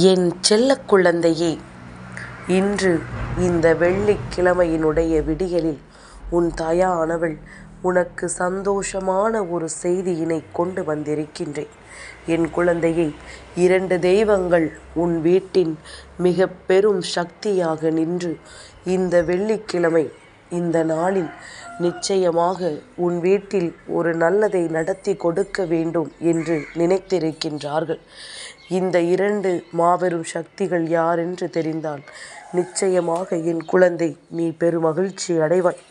என் செல்லக் குழந்தையே, இன்று இந்த வெள்ளிக்கிழமையினுடைய விடியலில் உன் தாயானவள் உனக்கு சந்தோஷமான ஒரு செய்தியினை கொண்டு வந்திருக்கின்றேன். என் குழந்தையே, 2 தெய்வங்கள் உன் வீட்டின் மிக பெரும் சக்தியாக நின்று இந்த வெள்ளிக்கிழமை இந்த நாளில் நிச்சயமாக உன் வீட்டில் ஒரு நல்லதை நடத்தி கொடுக்க வேண்டும் என்று நினைத்திருக்கின்றார்கள். இந்த 2 மாபெரும் சக்திகள் யாரென்று தெரிந்தால் நிச்சயமாக என் குழந்தை நீ பெருமகிழ்ச்சி அடைவாய்.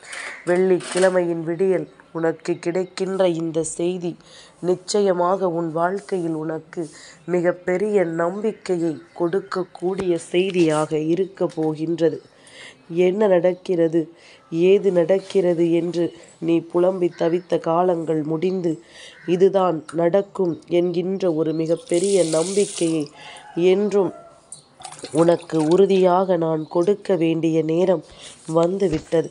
வெள்ளிக்கிழமையின் விடியல் உனக்கு கிடைக்கின்ற இந்த செய்தி நிச்சயமாக உன் வாழ்க்கையில் உனக்கு மிகப்பெரிய நம்பிக்கையை கொடுக்கக்கூடிய செய்தியாக இருக்க போகின்றது. என்ன நடக்கிறது, ஏது நடக்கிறது என்று நீ புலம்பி தவித்த காலங்கள் முடிந்து இதுதான் நடக்கும் என்கின்ற ஒரு மிகப்பெரிய நம்பிக்கையை என்றும் உனக்கு உறுதியாக நான் கொடுக்க வேண்டிய நேரம் வந்துவிட்டது.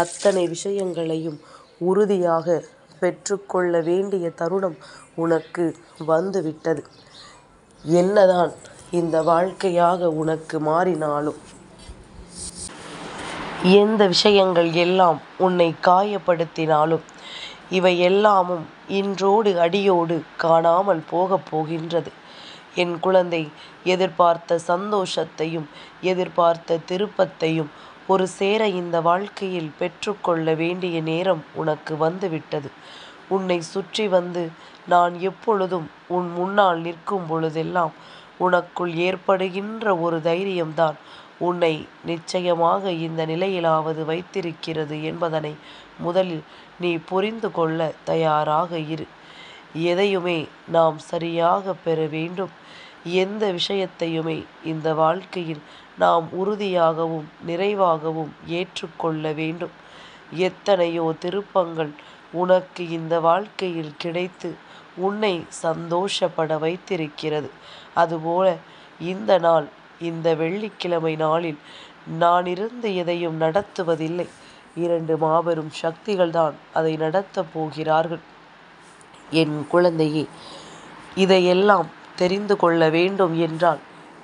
அத்தனை விஷயங்களையும் உறுதியாக பெற்றுக்கொள்ள வேண்டிய தருணம் உனக்கு வந்துவிட்டது. என்னதான் இந்த வாழ்க்கையாக உனக்கு மாறினாலும், எந்த விஷயங்கள் எல்லாம் உன்னை காயப்படுத்தினாலும், இவை எல்லாமும் இன்றோடு அடியோடு காணாமல் போகப் போகின்றது. என் குழந்தை, எதிர்பார்த்த சந்தோஷத்தையும் எதிர்பார்த்த திருப்பத்தையும் ஒரு சேர இந்த வாழ்க்கையில் பெற்றுக்கொள்ள வேண்டிய நேரம் உனக்கு வந்துவிட்டது. உன்னை சுற்றி வந்து நான் எப்பொழுதும் உன் முன்னால் நிற்கும் பொழுதெல்லாம் உனக்குள் ஏற்படுகின்ற ஒரு தைரியம்தான் உன்னை நிச்சயமாக இந்த நிலையிலாவது வைத்திருக்கிறது என்பதனை முதலில் நீ புரிந்து கொள்ள தயாராக இரு. எதையுமே நாம் சரியாக பெற வேண்டும். எந்த விஷயத்தையுமே இந்த வாழ்க்கையில் நாம் உறுதியாகவும் நிறைவாகவும் ஏற்றுக்கொள்ள வேண்டும். எத்தனையோ திருப்பங்கள் உனக்கு இந்த வாழ்க்கையில் கிடைத்து உன்னை சந்தோஷப்பட வைத்திருக்கிறது. அதுபோல இந்த நாள், இந்த வெள்ளிக்கிழமை நாளில் நான் இருந்து எதையும் நடத்துவதில்லை. 2 மாபெரும் சக்திகள்தான் அதை நடத்தப் போகிறார்கள். என் குழந்தையே, இதையெல்லாம் தெரிந்து கொள்ள வேண்டும் என்றால்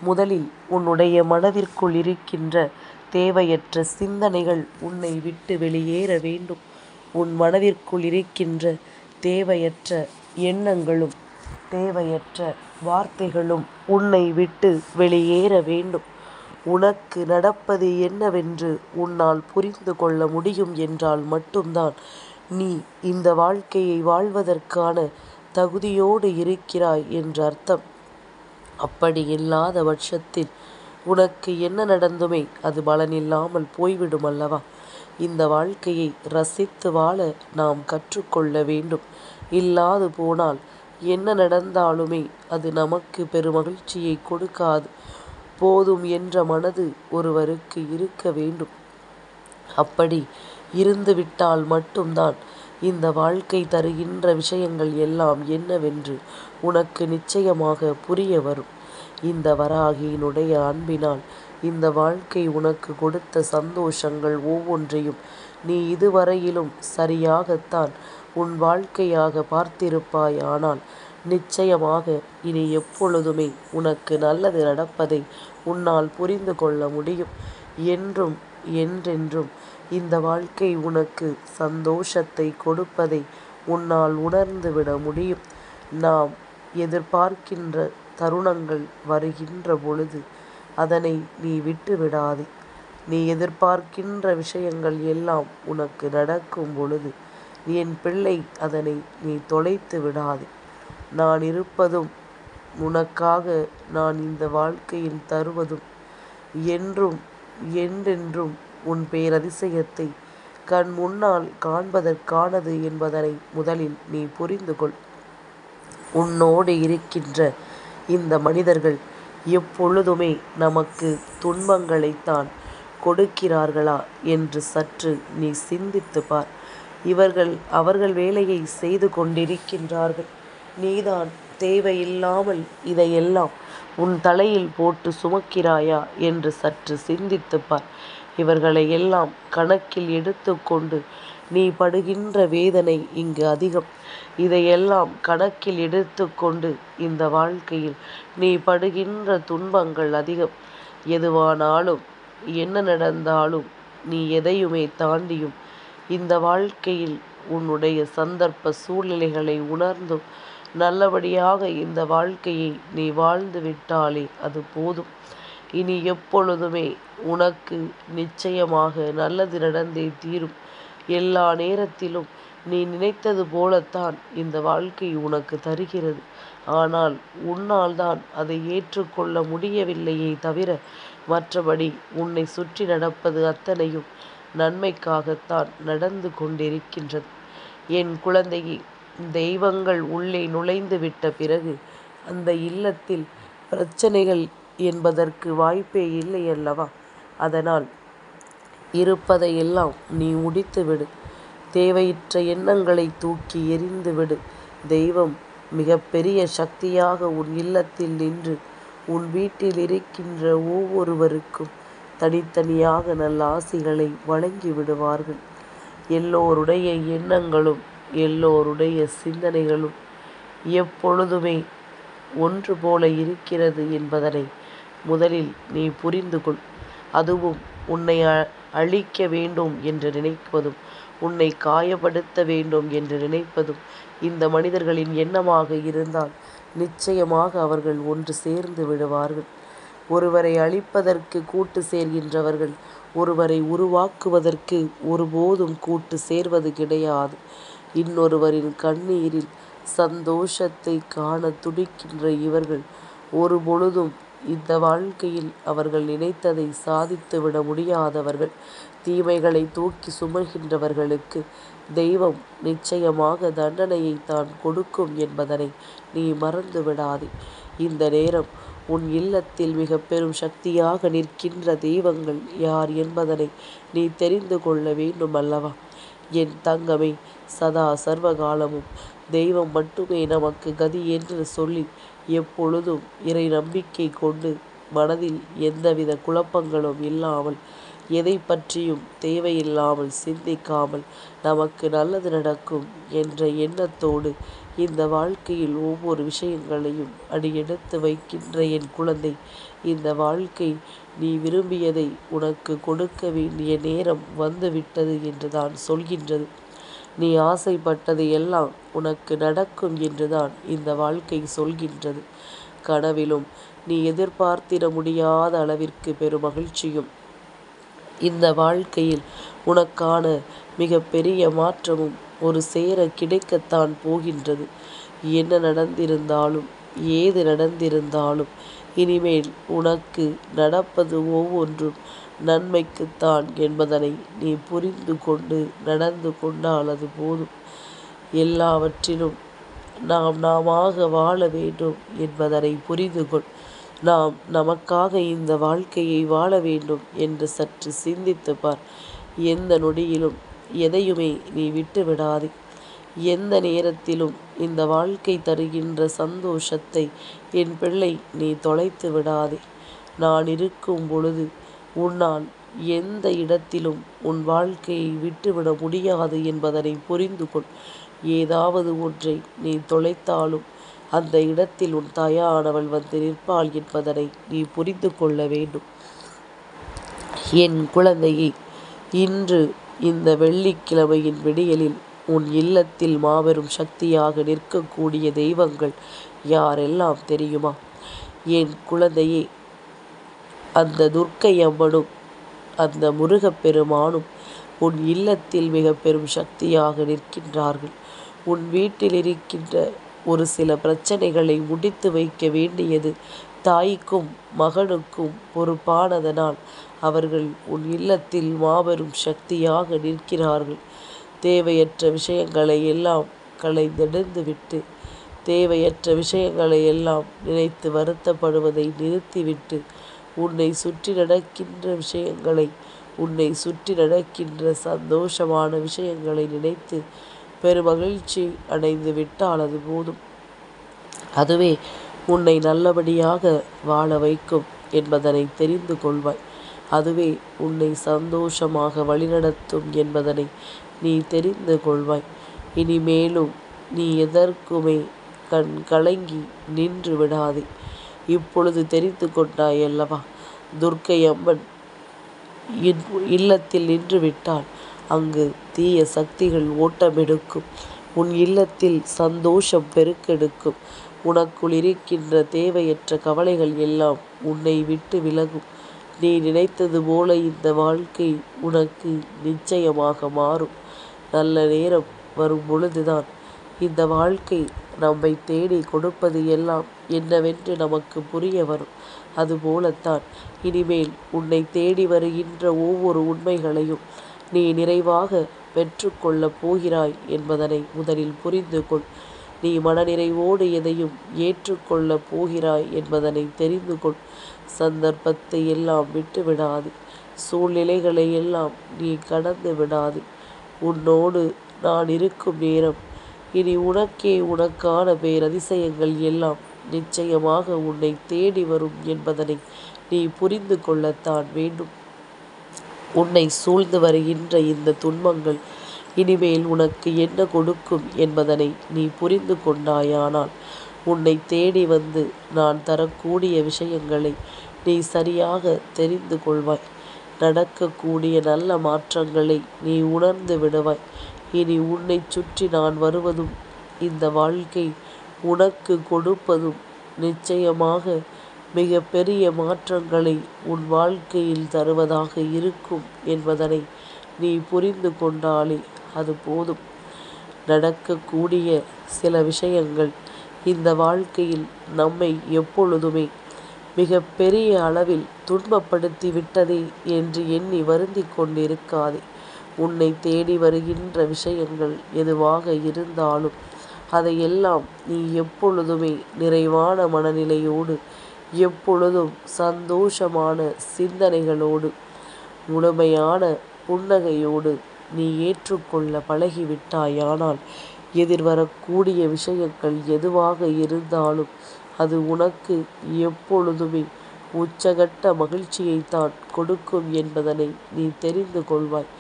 முதலில் உன்னுடைய மனதிற்குள் இருக்கின்ற தேவையற்ற சிந்தனைகள் உன்னை விட்டு வெளியேற வேண்டும். உன் மனதிற்குள் இருக்கின்ற தேவையற்ற எண்ணங்களும் தேவையற்ற வார்த்தைகளும் உன்னை விட்டு வெளியேற வேண்டும். உனக்கு நடப்பது என்னவென்று உன்னால் புரிந்து கொள்ள முடியும் என்றால் மட்டும்தான் நீ இந்த வாழ்க்கையை வாழ்வதற்கான தகுதியோடு இருக்கிறாய் என்று அர்த்தம். அப்படி இல்லாத பட்சத்தில் உனக்கு என்ன நடந்துமே அது பலனில்லாமல் போய்விடும் அல்லவா? இந்த வாழ்க்கையை ரசித்து வாழ நாம் கற்றுக்கொள்ள வேண்டும். இல்லாது போனால் என்ன நடந்தாலுமே அது நமக்கு பெருமகிழ்ச்சியை கொடுக்காது. போதும் என்ற மனது ஒருவருக்கு இருக்க வேண்டும். அப்படி இருந்துவிட்டால் மட்டும்தான் இந்த வாழ்க்கை தருகின்ற விஷயங்கள் எல்லாம் என்னவென்று உனக்கு நிச்சயமாக புரிய வரும். இந்த வராகியினுடைய அன்பினால் இந்த வாழ்க்கை உனக்கு கொடுத்த சந்தோஷங்கள் ஒவ்வொன்றையும் நீ இதுவரையிலும் சரியாகத்தான் உன் வாழ்க்கையாக பார்த்திருப்பாய். ஆனால் நிச்சயமாக இனி எப்பொழுதுமே உனக்கு நல்லது நடப்பதை உன்னால் புரிந்து கொள்ள முடியும். என்றும் என்றென்றும் இந்த வாழ்க்கை உனக்கு சந்தோஷத்தை கொடுப்பதை உன்னால் உணர்ந்துவிட முடியும். நாம் எதிர்பார்க்கின்ற தருணங்கள் வருகின்ற பொழுது அதனை நீ விட்டு விடாதே. நீ எதிர்பார்க்கின்ற விஷயங்கள் எல்லாம் உனக்கு நடக்கும் பொழுது என் பிள்ளை அதனை நீ தொலைத்து விடாதே. நான் இருப்பதும் உனக்காக, நான் இந்த வாழ்க்கையில் தருவதும் என்றும் என்றென்றும் உன் பேரதிசயத்தை கண் முன்னால் காண்பதற்கானது என்பதனை முதலில் நீ புரிந்து கொள். உன்னோடு இருக்கின்ற இந்த மனிதர்கள் எப்பொழுதுமே நமக்கு துன்பங்களைத்தான் கொடுக்கிறார்களா என்று சற்று நீ சிந்தித்து பார். இவர்கள் அவர்கள் வேலையை செய்து கொண்டிருக்கின்றார்கள். நீதான் தேவையில்லாமல் இதையெல்லாம் உன் தலையில் போட்டு சுமக்கிறாயா என்று சற்று சிந்தித்து பார். இவர்களை எல்லாம் கணக்கில் எடுத்துக்கொண்டு நீ படுகின்ற வேதனை இங்கு அதிகம். இதையெல்லாம் கணக்கில் எடுத்து கொண்டு இந்த வாழ்க்கையில் நீ படுகின்ற துன்பங்கள் அதிகம். எதுவானாலும் என்ன நடந்தாலும் நீ எதையுமே தாண்டியும் இந்த வாழ்க்கையில் உன்னுடைய சந்தர்ப்ப சூழ்நிலைகளை உணர்ந்தும் நல்லபடியாக இந்த வாழ்க்கையை நீ வாழ்ந்து விட்டாலே அது போதும். இனி எப்பொழுதுமே உனக்கு நிச்சயமாக நல்லது நடந்தே தீரும். எல்லா நேரத்திலும் நீ நினைத்தது போலத்தான் இந்த வாழ்க்கை உனக்கு தருகிறது. ஆனால் உன்னால் தான் அதை ஏற்றுக்கொள்ள முடியவில்லையே தவிர மற்றபடி உன்னை சுற்றி நடப்பது அத்தனையும் நன்மைக்காகத்தான் நடந்து கொண்டிருக்கின்றது. என் குழந்தையே, தெய்வங்கள் உள்ளே நுழைந்து விட்ட பிறகு அந்த இல்லத்தில் பிரச்சனைகள் என்பதற்கு வாய்ப்பே இல்லை அல்லவா? அதனால் இருப்பதையெல்லாம் நீ முடித்துவிடு. தேவையற்ற எண்ணங்களை தூக்கி எறிந்துவிடு. தெய்வம் மிக பெரிய சக்தியாக உன் இல்லத்தில் நின்று உன் வீட்டில் இருக்கின்ற ஒவ்வொருவருக்கும் தனித்தனியாக நல்ல ஆசிகளை வழங்கி விடுவார்கள். எல்லோருடைய எண்ணங்களும் எல்லோருடைய சிந்தனைகளும் எப்பொழுதுமே ஒன்று போல இருக்கிறது என்பதனை முதலில் நீ புரிந்து கொள். அதுவும் உன்னை அழிக்க வேண்டும் என்று நினைப்பதும் உன்னை காயப்படுத்த வேண்டும் என்று நினைப்பதும் இந்த மனிதர்களின் எண்ணமாக இருந்தால் நிச்சயமாக அவர்கள் ஒன்று சேர்ந்து விடுவார்கள். ஒருவரை அழிப்பதற்கு கூட்டு சேர்கின்றவர்கள் ஒருவரை உருவாக்குவதற்கு ஒருபோதும் கூட்டு சேர்வது கிடையாது. இன்னொருவரின் கண்ணீரில் சந்தோஷத்தை காண துடிக்கின்ற இவர்கள் ஒரு பொழுதும் இந்த வாழ்க்கையில் அவர்கள் நினைத்ததை சாதித்துவிட முடியாதவர்கள். தீமைகளை தூக்கி சுமகின்றவர்களுக்கு தெய்வம் நிச்சயமாக தண்டனையை தான் கொடுக்கும் என்பதனை நீ மறந்து விடாதே. இந்த நேரம் உன் இல்லத்தில் மிக பெரும் சக்தியாக நிற்கின்ற தெய்வங்கள் யார் என்பதனை நீ தெரிந்து கொள்ள வேண்டும் அல்லவா? என் தங்கமே, சதா சர்வகாலமும் தெய்வம் மட்டுமே நமக்கு கதி என்று சொல்லி எப்பொழுதும் இறை நம்பிக்கை கொண்டு மனதில் எந்தவித குழப்பங்களும் இல்லாமல் எதை பற்றியும் தேவையில்லாமல் சிந்திக்காமல் நமக்கு நல்லது நடக்கும் என்ற எண்ணத்தோடு இந்த வாழ்க்கையில் ஒவ்வொரு விஷயங்களையும் அடியெடுத்து வைக்கின்ற என் குழந்தை, இந்த வாழ்க்கை நீ விரும்பியதை உனக்கு கொடுக்க வேண்டிய நேரம் வந்துவிட்டது என்று தான் சொல்கின்றது. நீ ஆசைப்பட்டது எல்லாம் உனக்கு நடக்கும் என்றுதான் இந்த வாழ்க்கை சொல்கின்றது. கனவிலும் நீ எதிர்பார்த்திட முடியாத அளவிற்கு பெரும் மகிழ்ச்சியும் இந்த வாழ்க்கையில் உனக்கான மிக பெரிய மாற்றமும் ஒரு சேர கிடைக்கத்தான் போகின்றது. என்ன நடந்திருந்தாலும் ஏது நடந்திருந்தாலும் இனிமேல் உனக்கு நடப்பது ஒவ்வொன்றும் நன்மைக்குத்தான் என்பதனை நீ புரிந்து கொண்டு நடந்து கொண்டால் அது போதும். எல்லாவற்றிலும் நாமாக வாழ வேண்டும் என்பதனை புரிந்து கொள். நாம் நமக்காக இந்த வாழ்க்கையை வாழ வேண்டும் என்று சற்று சிந்தித்து பார். எந்த நொடியிலும் எதையுமே நீ விட்டு விடாதே. எந்த நேரத்திலும் இந்த வாழ்க்கை தருகின்ற சந்தோஷத்தை என் பிள்ளை நீ தொலைத்து விடாதே. நான் இருக்கும் பொழுது உன்னால் எந்த இடத்திலும் உன் வாழ்க்கையை விட்டுவிட முடியாது என்பதனை புரிந்து கொள். ஏதாவது ஒன்றை நீ தொலைத்தாலும் அந்த இடத்தில் உன் தாயானவள் வந்து நிற்பாள் என்பதனை நீ புரிந்து கொள்ள வேண்டும். என் குழந்தையே, இன்று இந்த வெள்ளிக்கிழமையின் விடியலில் உன் இல்லத்தில் மாபெரும் சக்தியாக நிற்கக்கூடிய தெய்வங்கள் யாரெல்லாம் தெரியுமா? என் குழந்தையே, அந்த துர்க்கை அம்மனும் அந்த முருகப்பெருமானும் உன் இல்லத்தில் மிக பெரும் சக்தியாக நிற்கின்றார்கள். உன் வீட்டில் இருக்கின்ற ஒரு சில பிரச்சனைகளை முடித்து வைக்க வேண்டியது தாய்க்கும் மகனுக்கும் பொறுப்பானதனால் அவர்கள் உன் இல்லத்தில் மாபெரும் சக்தியாக நிற்கிறார்கள். தேவையற்ற விஷயங்களை எல்லாம் களைந்தெடுந்துவிட்டு தேவையற்ற விஷயங்களை எல்லாம் நினைத்து வருத்தப்படுவதை நிறுத்திவிட்டு உன்னை சுற்றி நடக்கின்ற விஷயங்களை உன்னை சுற்றி நடக்கின்ற சந்தோஷமான விஷயங்களை நினைத்து பெருமகிழ்ச்சி அடைந்து விட்டால் அது போதும். அதுவே உன்னை நல்லபடியாக வாழ வைக்கும் என்பதனை தெரிந்து கொள்வாய். அதுவே உன்னை சந்தோஷமாக வழிநடத்தும் என்பதனை நீ தெரிந்து கொள்வாய். இனிமேலும் நீ எதற்குமே கண் கலங்கி நின்று விடாதே. இப்பொழுது தெரிந்து கொண்டாய் அல்லவா? துர்க்கை அம்மன் இல்லத்தில் நின்று விட்டால் அங்கு தீய சக்திகள் ஓட்டமெடுக்கும். உன் இல்லத்தில் சந்தோஷம் பெருக்கெடுக்கும். உனக்குள் இருக்கின்ற தேவையற்ற கவலைகள் எல்லாம் உன்னை விட்டு விலகும். நீ நினைத்தது போல இந்த வாழ்க்கை உனக்கு நிச்சயமாக மாறும். நல்ல நேரம் வரும் பொழுதுதான் இந்த வாழ்க்கை நம்மை தேடி கொடுப்பது எல்லாம் என்னவென்று நமக்கு புரிய வரும். அதுபோலத்தான் இனிமேல் உன்னை தேடி வருகின்ற ஒவ்வொரு உண்மைகளையும் நீ நிறைவாக பெற்றுக்கொள்ளப் போகிறாய் என்பதனை முதலில் புரிந்து கொள். நீ மனநிறைவோடு எதையும் ஏற்றுக்கொள்ளப் போகிறாய் என்பதனை தெரிந்து கொள். சந்தர்ப்பத்தை எல்லாம் விட்டு விடாதே. சூழ்நிலைகளை எல்லாம் நீ கடந்து விடாதே. உன்னோடு நான் இருக்கும் நேரம் இனி உனக்கே உனக்கான பேரதிசயங்கள் எல்லாம் நிச்சயமாக உன்னை தேடி வரும் என்பதனை நீ புரிந்து கொள்ளத்தான் வேண்டும். உன்னை சூழ்ந்து வருகின்ற இந்த துன்பங்கள் இனிமேல் உனக்கு என்ன கொடுக்கும் என்பதனை நீ புரிந்து கொண்டாயானால் உன்னை தேடி வந்து நான் தரக்கூடிய விஷயங்களை நீ சரியாக தெரிந்து கொள்வாய். நடக்கக்கூடிய நல்ல மாற்றங்களை நீ உணர்ந்து விடுவாய். இனி உன்னை சுற்றி நான் வருவதும் இந்த வாழ்க்கை உனக்கு கொடுப்பதும் நிச்சயமாக மிக பெரிய மாற்றங்களை உன் வாழ்க்கையில் தருவதாக இருக்கும் என்பதனை நீ புரிந்து கொண்டாலே அது போதும். நடக்கக்கூடிய சில விஷயங்கள் இந்த வாழ்க்கையில் நம்மை எப்பொழுதுமே மிக பெரிய அளவில் துன்பப்படுத்தி விட்டதே என்று எண்ணி வருந்தி கொண்டிருக்காதே. உன்னை தேடி வருகின்ற விஷயங்கள் எதுவாக இருந்தாலும் அதையெல்லாம் நீ எப்பொழுதுமே நிறைவான மனநிலையோடு, எப்பொழுதும் சந்தோஷமான சிந்தனைகளோடு, முழுமையான புன்னகையோடு நீ ஏற்றுக்கொள்ள பழகிவிட்டாயானால் எதிர்வரக்கூடிய விஷயங்கள் எதுவாக இருந்தாலும் அது உனக்கு எப்பொழுதுமே உச்சகட்ட மகிழ்ச்சியைத்தான் கொடுக்கும் என்பதனை நீ தெரிந்து கொள்வாய்.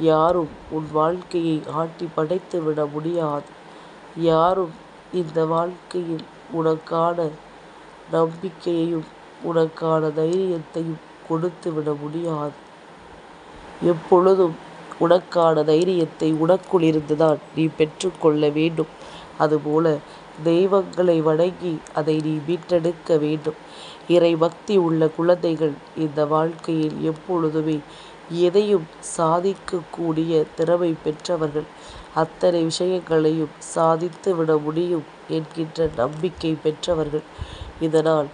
யாரும் உன் வாழ்க்கையை ஆட்டி படைத்து விட முடியாது. யாரும் இந்த வாழ்க்கையில் உனக்கான நம்பிக்கையையும் உனக்கான தைரியத்தையும் கொடுத்து விட முடியாது. எப்பொழுதும் உனக்கான தைரியத்தை உனக்குள் இருந்துதான் நீ பெற்றுக்கொள்ள வேண்டும். அதுபோல தெய்வங்களை வணங்கி அதை நீ மீட்டெடுக்க வேண்டும். இறை பக்தி உள்ள குழந்தைகள் இந்த வாழ்க்கையில் எப்பொழுதுமே எதையும் சாதிக்கக்கூடிய திறமை பெற்றவர்கள். அத்தனை விஷயங்களையும் சாதித்து விட முடியும் என்கின்ற நம்பிக்கை பெற்றவர்கள். இதனால்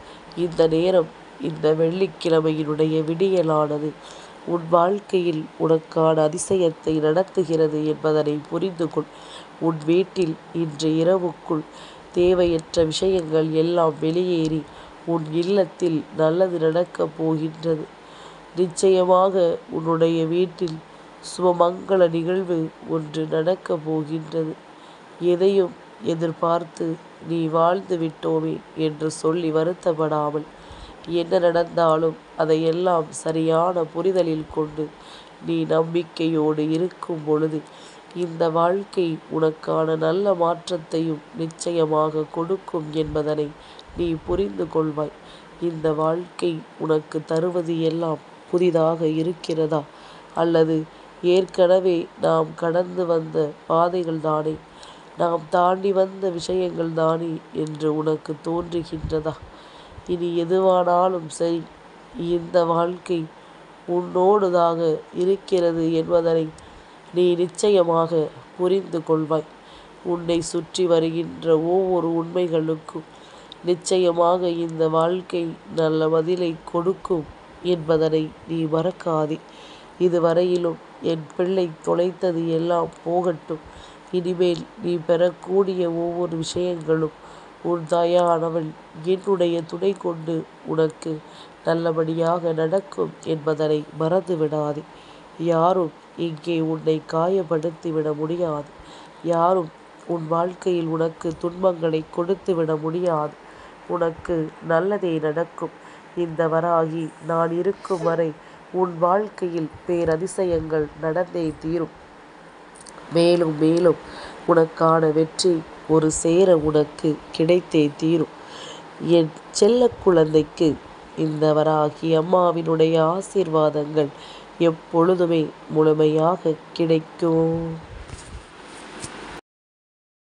இந்த நேரம், இந்த வெள்ளிக்கிழமையினுடைய விடியலானது உன் வாழ்க்கையில் உனக்கான அதிசயத்தை நடத்துகிறது என்பதனை புரிந்து கொள். உன் வீட்டில் இன்று இரவுக்குள் தேவையற்ற விஷயங்கள் எல்லாம் வெளியேறி உன் இல்லத்தில் நல்லது நடக்கப் போகின்றது. நிச்சயமாக உன்னுடைய வீட்டில் சுபமங்கள நிகழ்வு ஒன்று நடக்கப் போகின்றது. எதையும் எதிர்பார்த்து நீ வாழ்ந்து விட்டோமே என்று சொல்லி வருத்தப்படாமல், என்ன நடந்தாலும் அதையெல்லாம் சரியான புரிதலில் கொண்டு நீ நம்பிக்கையோடு இருக்கும் பொழுது இந்த வாழ்க்கை உனக்கான நல்ல மாற்றத்தையும் நிச்சயமாக கொடுக்கும் என்பதனை நீ புரிந்து கொள்வாய். இந்த வாழ்க்கை உனக்கு தருவது எல்லாம் புதிதாக இருக்கிறதா, அல்லது ஏற்கனவே நாம் கடந்து வந்த பாதைகள் தானே, நாம் தாண்டி வந்த விஷயங்கள் தானே என்று உனக்கு தோன்றுகின்றதா? இனி எதுவானாலும் சரி, இந்த வாழ்க்கை உன்னோடுதாக இருக்கிறது என்பதனை நீ நிச்சயமாக புரிந்து கொள்வாய். உன்னை சுற்றி வருகின்ற ஒவ்வொரு உண்மைகளுக்கும் நிச்சயமாக இந்த வாழ்க்கை நல்ல பதிலை கொடுக்கும் என்பதனை நீ மறக்காதே. இதுவரையிலும் என் பிள்ளை தொலைத்தது எல்லாம் போகட்டும். இனிமேல் நீ பெறக்கூடிய ஒவ்வொரு விஷயங்களும் உன் தாயானவள் என்னுடைய துணை கொண்டு உனக்கு நல்லபடியாக நடக்கும் என்பதனை மறந்து விடாதே. யாரும் இங்கே உன்னை காயப்படுத்தி விட முடியாது. யாரும் உன் வாழ்க்கையில் உனக்கு துன்பங்களை கொடுத்து விட முடியாது. உனக்கு நல்லதே நடக்கும். இந்த வராகி நான் இருக்கும் வரை உன் வாழ்க்கையில் பேரதிசயங்கள் நடந்தே தீரும். மேலும் மேலும் உனக்கான வெற்றி ஒரு சேர உனக்கு கிடைத்தே தீரும். என் செல்ல குழந்தைக்கு இந்த வராகி அம்மாவினுடைய ஆசீர்வாதங்கள் எப்பொழுதுமே முழுமையாக கிடைக்கும்.